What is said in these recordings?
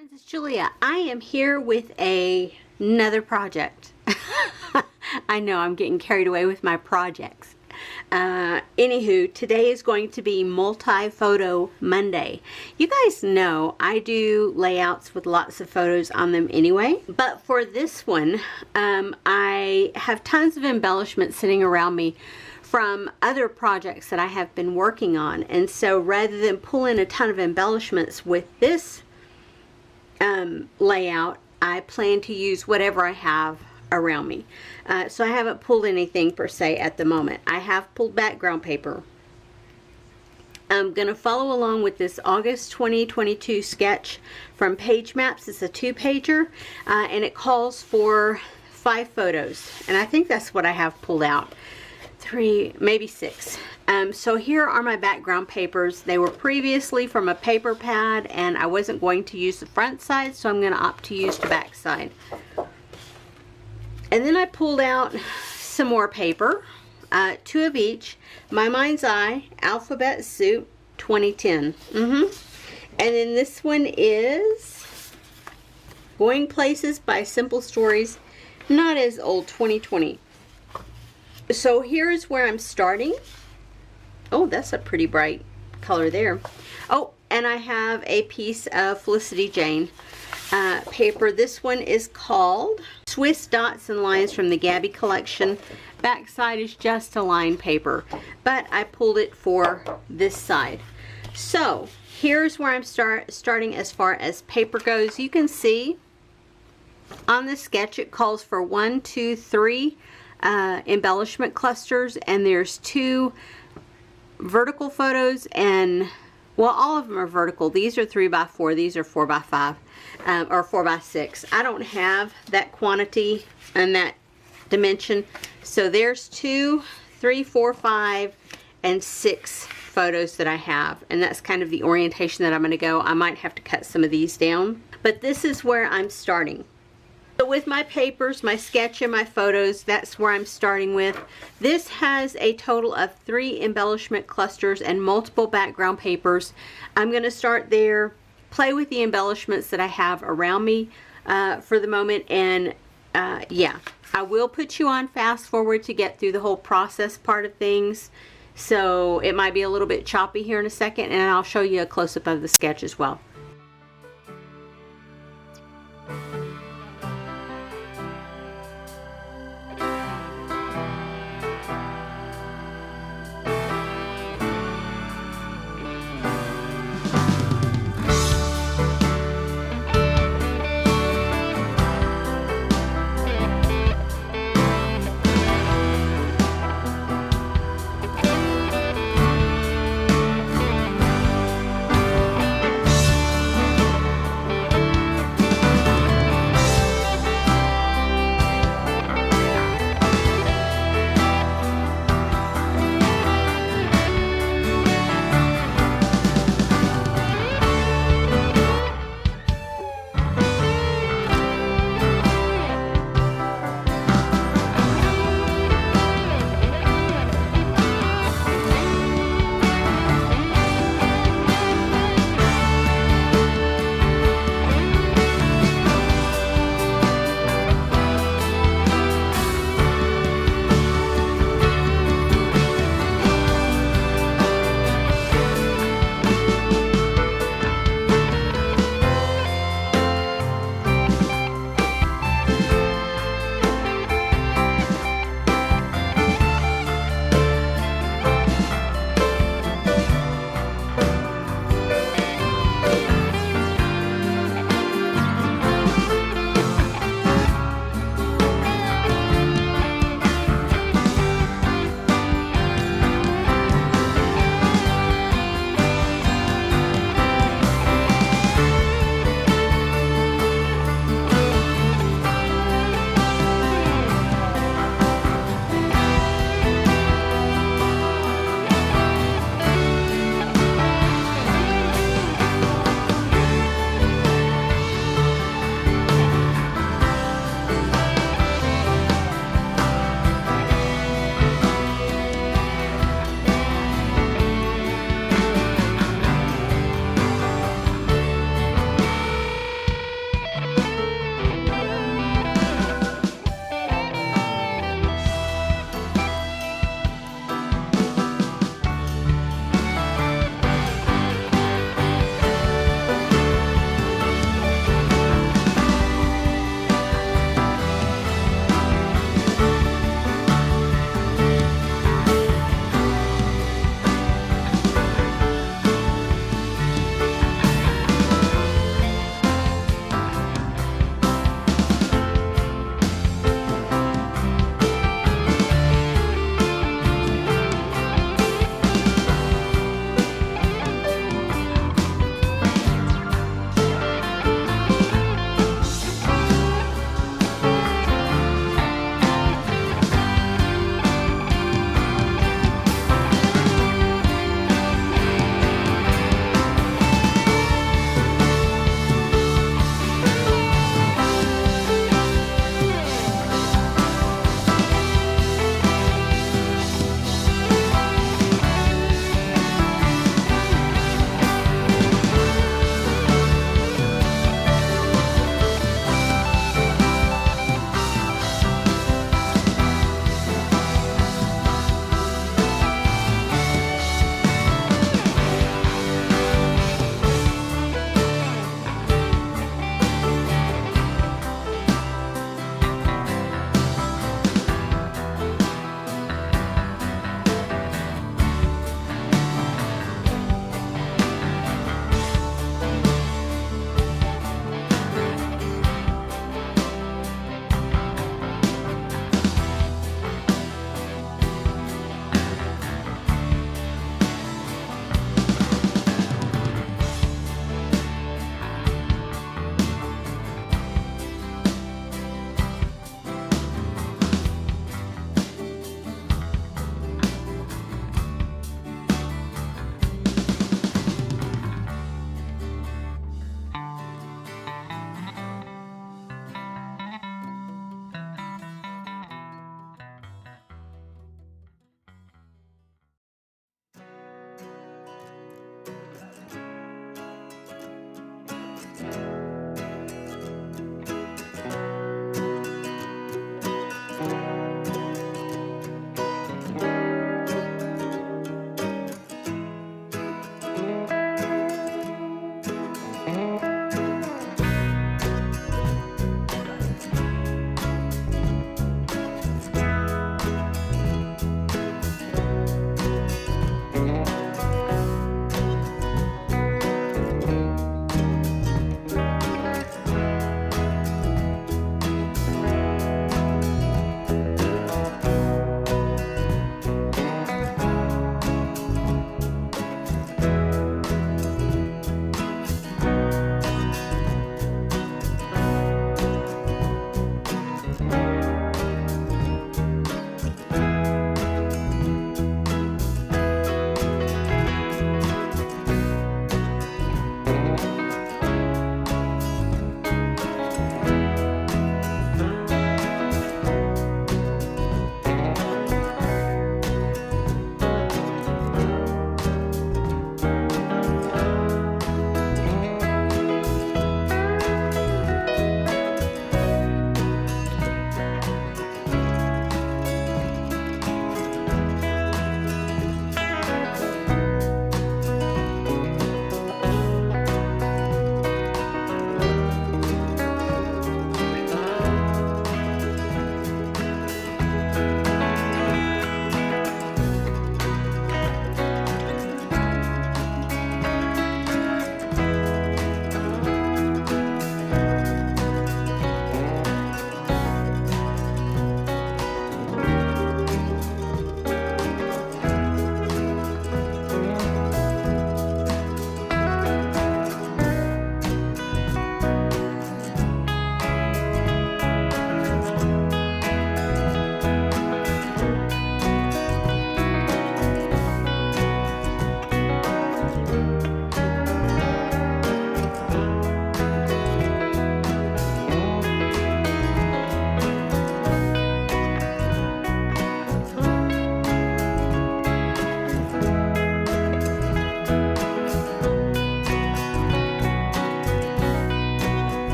Friends, it's Julia. I am here with another project. I know I'm getting carried away with my projects. Anywho, today is going to be Multi-Photo Monday. You guys know I do layouts with lots of photos on them anyway, but for this one, I have tons of embellishments sitting around me from other projects that I have been working on, and so rather than pull in a ton of embellishments with this layout, I plan to use whatever I have around me. So I haven't pulled anything per se at the moment. I have pulled background paper. I'm going to follow along with this August 2022 sketch from Page Maps. It's a 2-pager, and it calls for 5 photos, and I think that's what I have pulled out. 3, maybe 6. So here are my background papers. They were previously from a paper pad, and I wasn't going to use the front side, so I'm going to opt to use the back side. And then I pulled out some more paper, 2 of each. My Mind's Eye Alphabet Soup 2010. And then this one is Going Places by Simple Stories, not as old, 2020. So here's where I'm starting. Oh, that's a pretty bright color there. Oh, and I have a piece of Felicity Jane paper. This one is called Swiss Dots and Lines from the Gabby collection. Backside is just a line paper, but I pulled it for this side. So here's where I'm starting as far as paper goes. You can see on the sketch it calls for 1, 2, 3 embellishment clusters, and there's 2 vertical photos, and well, all of them are vertical. These are 3x4, these are 4x5, or 4x6. I don't have that quantity and that dimension, so there's 2, 3, 4, 5, and 6 photos that I have, and that's kind of the orientation that I'm going to go. I might have to cut some of these down, but this is where I'm starting. So with my papers, my sketch, and my photos, that's where I'm starting with. This has a total of 3 embellishment clusters and multiple background papers. I'm going to start there, play with the embellishments that I have around me for the moment, and yeah, I will put you on fast forward to get through the whole process part of things. So it might be a little bit choppy here in a second, and I'll show you a close-up of the sketch as well.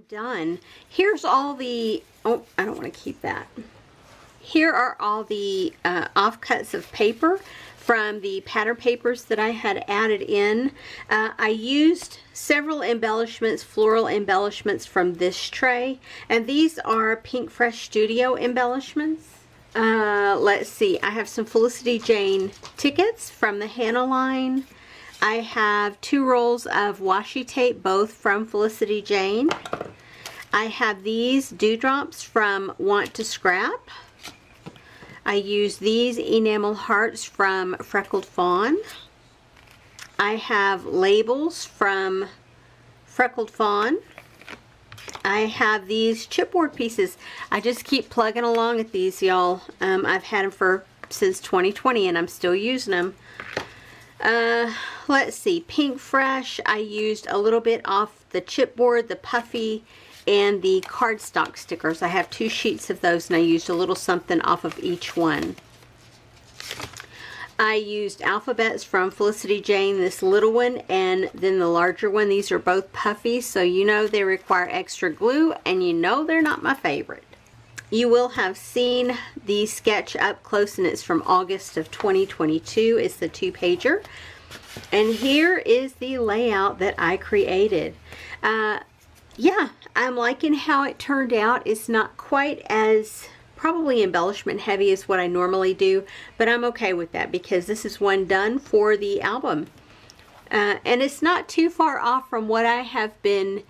done. Here's all the, oh, I don't want to keep that. Here are all the offcuts of paper from the pattern papers that I had added in. I used several embellishments, floral embellishments from this tray, and these are Pinkfresh Studio embellishments. Let's see, I have some Felicity Jane tickets from the Hannah line. I have 2 rolls of washi tape, both from Felicity Jane. I have these dewdrops from Want to Scrap. I use these enamel hearts from Freckled Fawn. I have labels from Freckled Fawn. I have these chipboard pieces. I just keep plugging along at these, y'all. I've had them since 2020 and I'm still using them. Let's see, Pinkfresh, I used a little bit off the chipboard, the puffy, and the cardstock stickers. I have 2 sheets of those and I used a little something off of each one. I used alphabets from Felicity Jane, this little one, and then the larger one. These are both puffy, so you know they require extra glue, and you know they're not my favorite. You will have seen the sketch up close, and it's from August of 2022. It's the 2-pager. And here is the layout that I created. Yeah, I'm liking how it turned out. It's not quite as probably embellishment heavy as what I normally do, but I'm okay with that because this is one done for the album. And it's not too far off from what I have been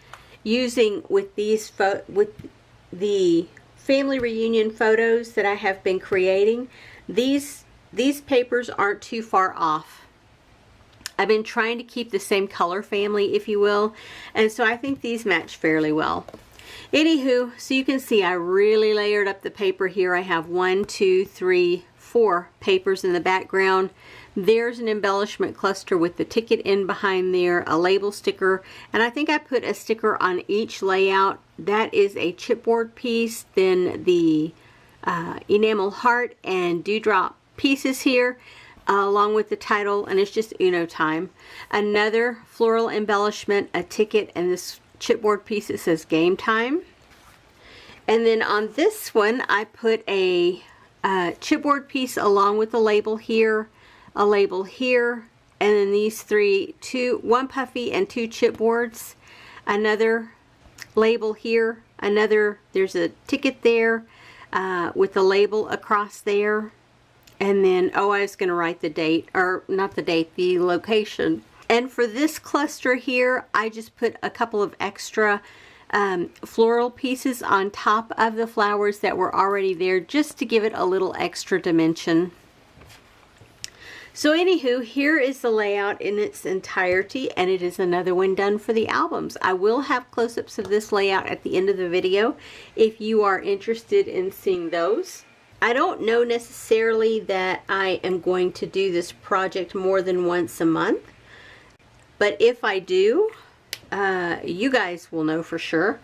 using with these with the family reunion photos that I have been creating. These papers aren't too far off. I've been trying to keep the same color family, if you will, and so I think these match fairly well. Anywho, so you can see I really layered up the paper here. I have 1, 2, 3, 4 papers in the background. There's an embellishment cluster with the ticket in behind there, a label sticker, and I think I put a sticker on each layout. That is a chipboard piece, then the enamel heart and dewdrop pieces here. Along with the title, and it's just Uno time. Another floral embellishment, a ticket, and this chipboard piece that says Game Time. And then on this one, I put a chipboard piece along with the label here, a label here, and then these 3, 1 puffy and 2 chipboards. Another label here, there's a ticket there with the label across there. And then, oh, I was going to write the date, or not the date, the location. And for this cluster here, I just put a couple of extra floral pieces on top of the flowers that were already there, just to give it a little extra dimension. So anywho, here is the layout in its entirety, and it is another one done for the albums. I will have close-ups of this layout at the end of the video if you are interested in seeing those. I don't know necessarily that I am going to do this project more than once a month, but if I do, you guys will know for sure.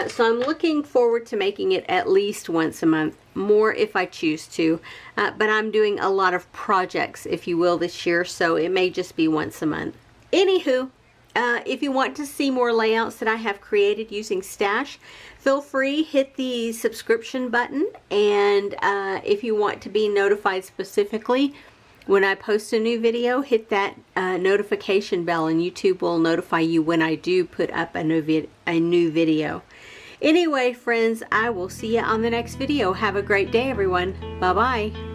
So I'm looking forward to making it at least once a month, more if I choose to, but I'm doing a lot of projects, if you will, this year, so it may just be once a month. Anywho, if you want to see more layouts that I have created using Stash, feel free, hit the subscription button, and if you want to be notified specifically when I post a new video, hit that notification bell, and YouTube will notify you when I do put up a new video. Anyway, friends, I will see you on the next video. Have a great day, everyone. Bye-bye.